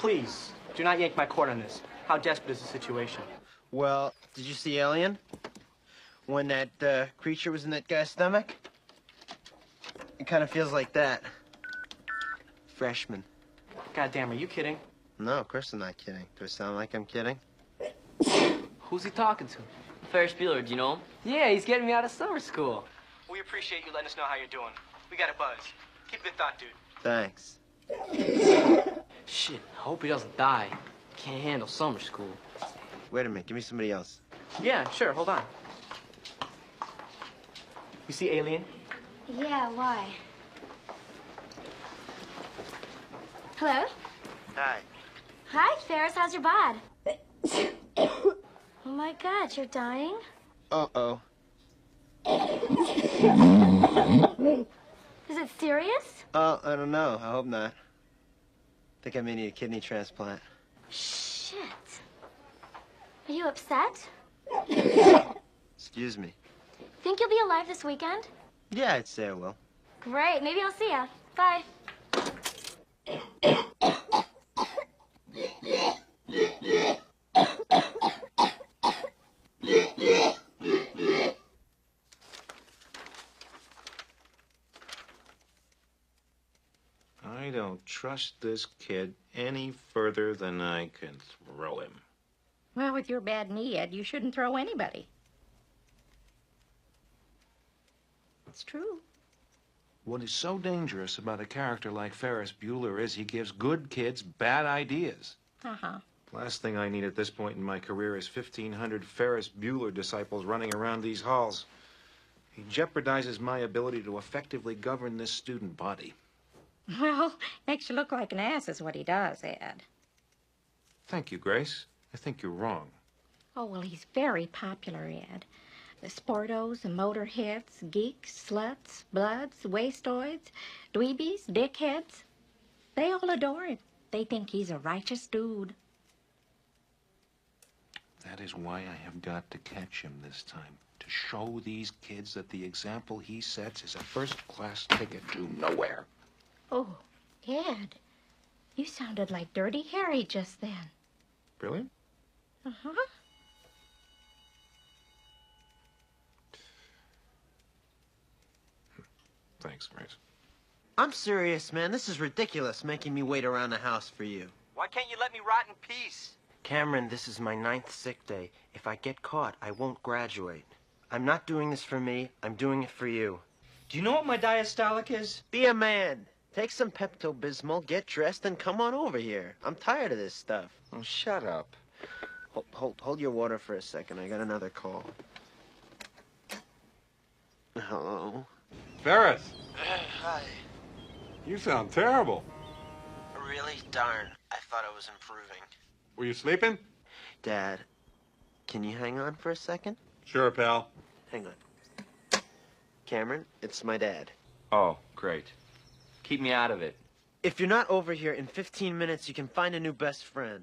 Please, do not yank my cord on this. How desperate is the situation? Well, did you see Alien? When that creature was in that guy's stomach? It kind of feels like that. Freshman. Goddamn, are you kidding? No, of course I'm not kidding. Do I sound like I'm kidding? Who's he talking to? Ferris Bueller, do you know him? Yeah, he's getting me out of summer school. We appreciate you letting us know how you're doing. We got a buzz. Keep good thought, dude. Thanks. Shit, I hope he doesn't die. Can't handle summer school. Wait a minute, give me somebody else. Yeah, sure, hold on. You see Alien? Yeah, why? Hello? Hi. Hi, Ferris, how's your bod? Oh my God, you're dying? Uh-oh. Is it serious? Oh, I don't know. I hope not. Think I may need a kidney transplant. Shit. Are you upset? Excuse me. Think you'll be alive this weekend? Yeah, I'd say I will. Great, maybe I'll see ya. Bye. I don't trust this kid any further than I can throw him. Well, with your bad knee, Ed, you shouldn't throw anybody. It's true. What is so dangerous about a character like Ferris Bueller is he gives good kids bad ideas. Uh-huh. Last thing I need at this point in my career is 1,500 Ferris Bueller disciples running around these halls. He jeopardizes my ability to effectively govern this student body. Well, makes you look like an ass is what he does, Ed. Thank you, Grace. I think you're wrong. Oh, well, he's very popular, Ed. The sportos, the motorheads, geeks, sluts, bloods, wastoids, dweebies, dickheads. They all adore him. They think he's a righteous dude. That is why I have got to catch him this time. To show these kids that the example he sets is a first-class ticket to nowhere. Oh, Ed, you sounded like Dirty Harry just then. Really? Uh-huh. Thanks, Grace. I'm serious, man. This is ridiculous, making me wait around the house for you. Why can't you let me rot in peace? Cameron, this is my 9th sick day. If I get caught, I won't graduate. I'm not doing this for me. I'm doing it for you. Do you know what my diastolic is? Be a man. Take some Pepto-Bismol, get dressed, and come on over here. I'm tired of this stuff. Oh, shut up. Hold your water for a second. I got another call. Hello? Ferris, Hi. you sound terrible. Really? Darn. I thought I was improving. Were you sleeping? Dad, can you hang on for a second? Sure, pal. Hang on. Cameron, it's my dad. Oh, great. Keep me out of it. If you're not over here in 15 minutes, you can find a new best friend.